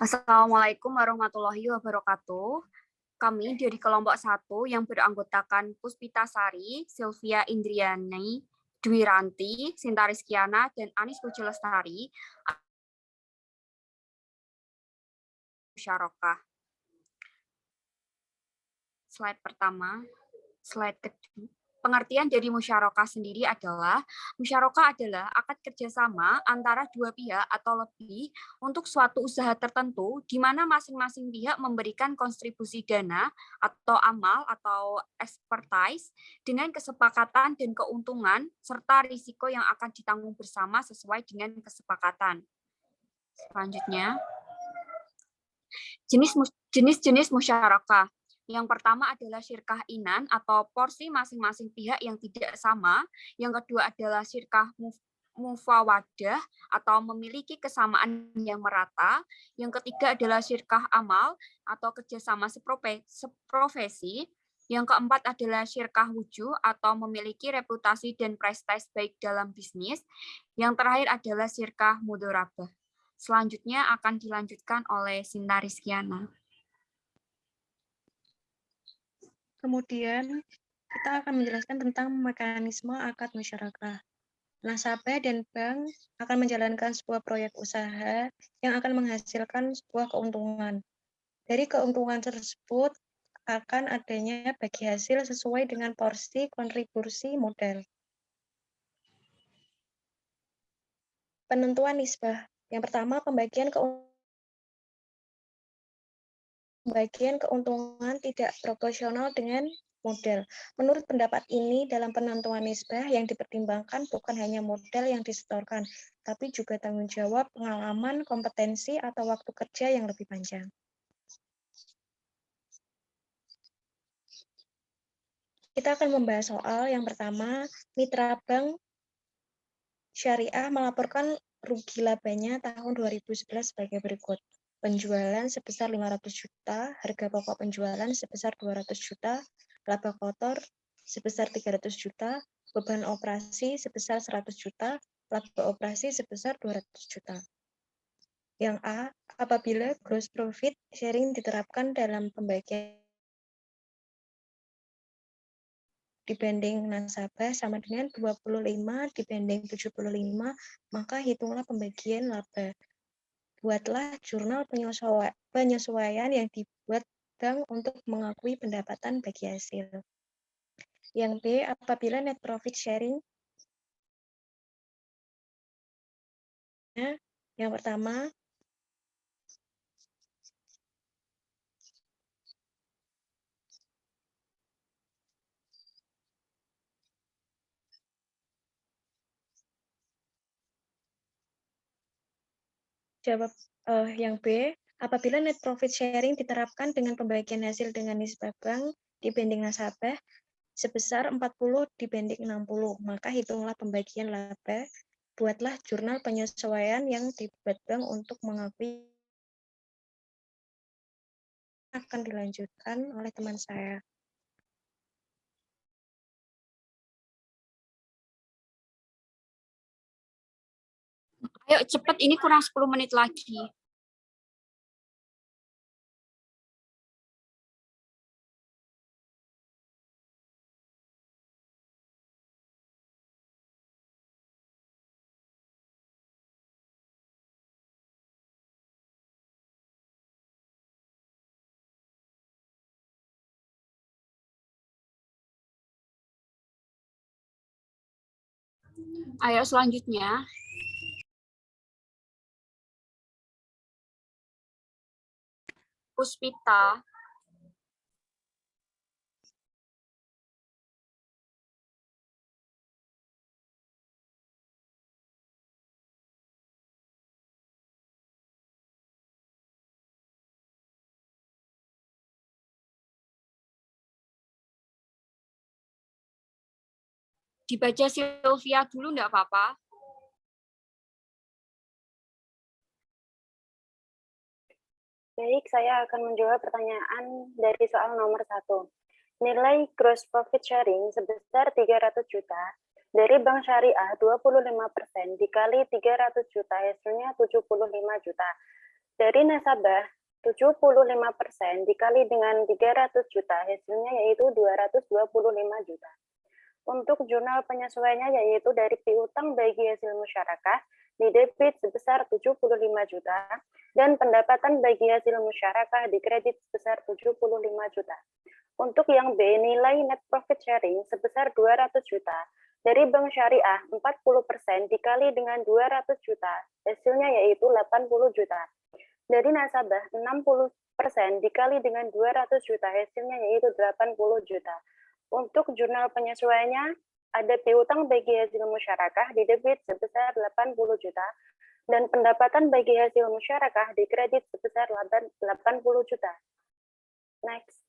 Assalamualaikum warahmatullahi wabarakatuh. Kami dari kelompok 1 yang beranggotakan Puspita Sari, Sylvia Indriani, Dwi Ranti, Sinta Rizkiana, dan Anis Puji Lestari musyarakah. Slide pertama, slide kedua. Pengertian dari musyarakah sendiri adalah, musyarakah adalah akad kerjasama antara dua pihak atau lebih untuk suatu usaha tertentu, di mana masing-masing pihak memberikan kontribusi dana atau amal atau expertise dengan kesepakatan dan keuntungan, serta risiko yang akan ditanggung bersama sesuai dengan kesepakatan. Selanjutnya, jenis-jenis musyarakah. Yang pertama adalah syirkah inan atau porsi masing-masing pihak yang tidak sama. Yang kedua adalah syirkah mufawadah atau memiliki kesamaan yang merata. Yang ketiga adalah syirkah amal atau kerjasama seprofesi. Yang keempat adalah syirkah wujuh atau memiliki reputasi dan prestasi baik dalam bisnis. Yang terakhir adalah syirkah mudharabah. Selanjutnya akan dilanjutkan oleh Sinta Rizkiana. Kemudian kita akan menjelaskan tentang mekanisme akad musyarakah. Nasabah dan bank akan menjalankan sebuah proyek usaha yang akan menghasilkan sebuah keuntungan. Dari keuntungan tersebut akan adanya bagi hasil sesuai dengan porsi kontribusi modal. Penentuan nisbah. Yang pertama, pembagian keuntungan tidak proporsional dengan modal. Menurut pendapat ini, dalam penentuan nisbah yang dipertimbangkan bukan hanya modal yang disetorkan, tapi juga tanggung jawab, pengalaman, kompetensi, atau waktu kerja yang lebih panjang. Kita akan membahas soal yang pertama, mitra bank syariah melaporkan rugi labanya tahun 2011 sebagai berikut. Penjualan sebesar 500 juta, harga pokok penjualan sebesar 200 juta, laba kotor sebesar 300 juta, beban operasi sebesar 100 juta, laba operasi sebesar 200 juta. Yang A, apabila gross profit sharing diterapkan dalam pembagian dibanding nasabah sama dengan 25 dibanding 75, maka hitunglah pembagian laba. Buatlah jurnal penyesuaian yang dibuat bank untuk mengakui pendapatan bagi hasil. Yang B, apabila net profit sharing. Yang pertama, yang B, apabila net profit sharing diterapkan dengan pembagian hasil dengan nisbah bank dibanding nasabah sebesar 40 dibanding 60, maka hitunglah pembagian laba. Buatlah jurnal penyesuaian yang dibuat bank untuk mengakui. Akan dilanjutkan oleh teman saya. Ayo cepat, ini kurang 10 menit lagi. Ayo selanjutnya. Puspita. Dibaca Sylvia dulu enggak apa-apa? Baik, saya akan menjawab pertanyaan dari soal nomor 1. Nilai gross profit sharing sebesar 300 juta dari bank syariah 25% dikali 300 juta hasilnya 75 juta. Dari nasabah, 75% dikali dengan 300 juta, hasilnya yaitu 225 juta. Untuk jurnal penyesuaiannya yaitu dari piutang bagi hasil musyarakah di debit sebesar 75 juta dan pendapatan bagi hasil musyarakah di kredit sebesar 75 juta. Untuk yang B, nilai net profit sharing sebesar 200 juta dari bank syariah 40% dikali dengan 200 juta, hasilnya yaitu 80 juta. Dari nasabah 60% dikali dengan 200 juta, hasilnya yaitu 80 juta. Untuk jurnal penyesuaiannya, ada piutang bagi hasil musyarakah di debit sebesar 80 juta dan pendapatan bagi hasil musyarakah di kredit sebesar 80 juta. Next.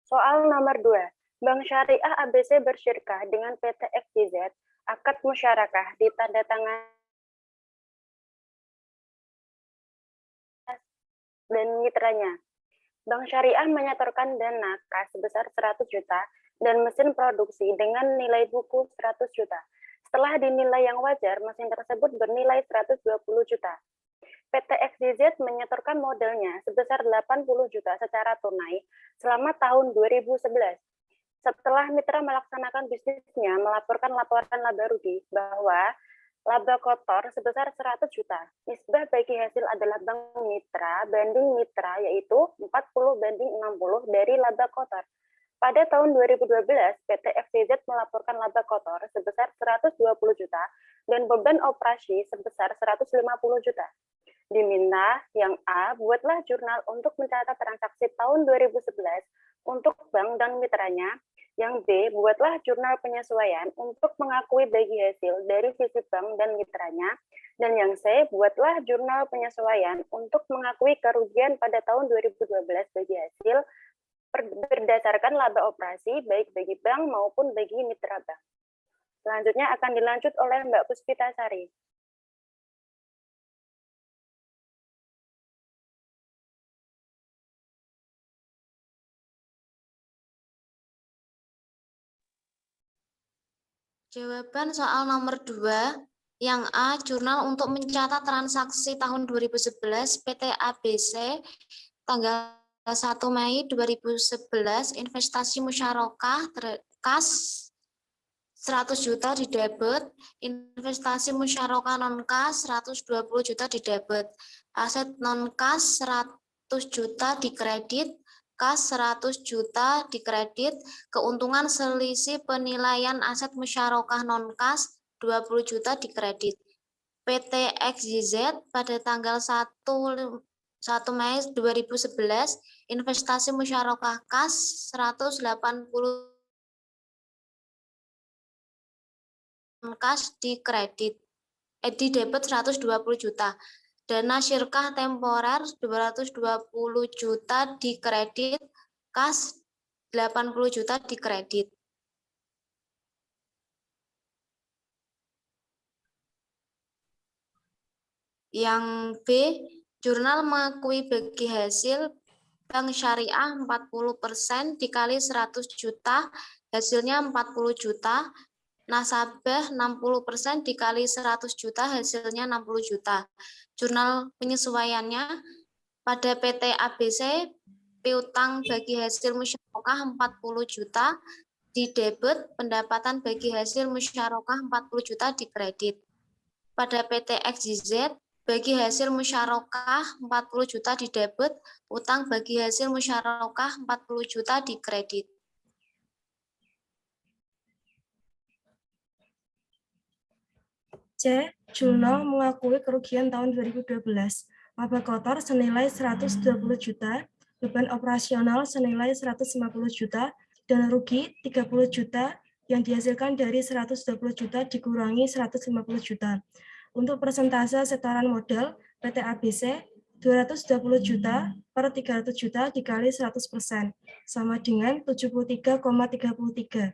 Soal nomor 2. Bank Syariah ABC bersyirkah dengan PT XYZ, akad musyarakah ditandatangan dan mitranya. Bank Syariah menyetorkan dana kas sebesar 100 juta dan mesin produksi dengan nilai buku 100 juta. Setelah dinilai yang wajar, mesin tersebut bernilai 120 juta. PT XYZ menyetorkan modalnya sebesar 80 juta secara tunai selama tahun 2011. Setelah mitra melaksanakan bisnisnya melaporkan laporan laba rugi bahwa laba kotor sebesar 100 juta. Nisbah bagi hasil adalah bank mitra banding mitra yaitu 40/60 dari laba kotor. Pada tahun 2012, PT XYZ melaporkan laba kotor sebesar 120 juta dan beban operasi sebesar 150 juta. Diminta yang A, buatlah jurnal untuk mencatat transaksi tahun 2011 untuk bank dan mitranya. Yang B, buatlah jurnal penyesuaian untuk mengakui bagi hasil dari sisi bank dan mitranya. Dan yang C, buatlah jurnal penyesuaian untuk mengakui kerugian pada tahun 2012 bagi hasil berdasarkan laba operasi baik bagi bank maupun bagi mitra bank. Selanjutnya akan dilanjut oleh Mbak Puspita Sari. Jawaban soal nomor 2, yang A, jurnal untuk mencatat transaksi tahun 2011 PT ABC, tanggal 1 Mei 2011, investasi musyarakah kas 100 juta di debit, investasi musyarakah non-kas 120 juta di debit, aset non-kas 100 juta di kredit, kas 100 juta di kredit, keuntungan selisih penilaian aset musyarakah non-kas 20 juta di kredit. PT XYZ pada tanggal 1 Mei 2011, investasi musyarakah kas 180 kas di kredit, di debit 120 juta. Dana syirkah temporer 220 juta di kredit, kas 80 juta di kredit. Yang B, jurnal mengakui bagi hasil bank syariah 40% dikali 100 juta, hasilnya 40 juta. Nasabah 60% dikali 100 juta, hasilnya 60 juta. Jurnal penyesuaiannya pada PT ABC, piutang bagi hasil musyarakah 40 juta di debit, pendapatan bagi hasil musyarakah 40 juta di kredit. Pada PT XYZ, bagi hasil musyarakah 40 juta di debit, utang bagi hasil musyarakah 40 juta di kredit. C. Jurnal mengakui kerugian tahun 2012. Laba kotor senilai 120 juta, beban operasional senilai 150 juta, dan rugi 30 juta yang dihasilkan dari 120 juta dikurangi 150 juta. Untuk persentase setoran modal, PT ABC 220 juta per 300 juta dikali 100%, sama dengan 73,33.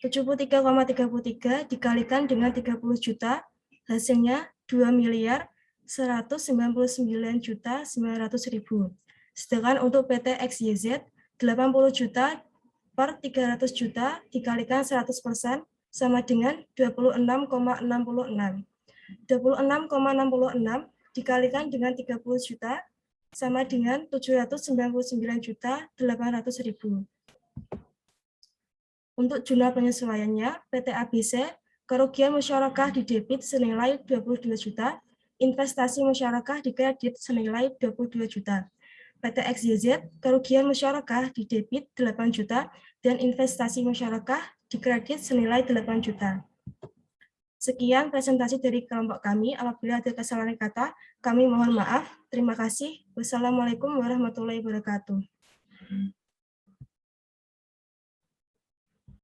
73,33 dikalikan dengan 30 juta, hasilnya 2.199.900.000. Sedangkan untuk PT XYZ, 80 juta per 300 juta dikalikan 100% sama dengan 26,66. 26,66 dikalikan dengan 30 juta sama dengan 799.800.000. Untuk jumlah penyesuaiannya, PT ABC, kerugian musyarakah didebit senilai 22 juta, investasi musyarakah dikredit senilai 22 juta. PT XYZ, kerugian musyarakah didebit 8 juta, dan investasi musyarakah dikredit senilai 8 juta. Sekian presentasi dari kelompok kami. Apabila ada kesalahan kata, kami mohon maaf. Terima kasih. Wassalamualaikum warahmatullahi wabarakatuh.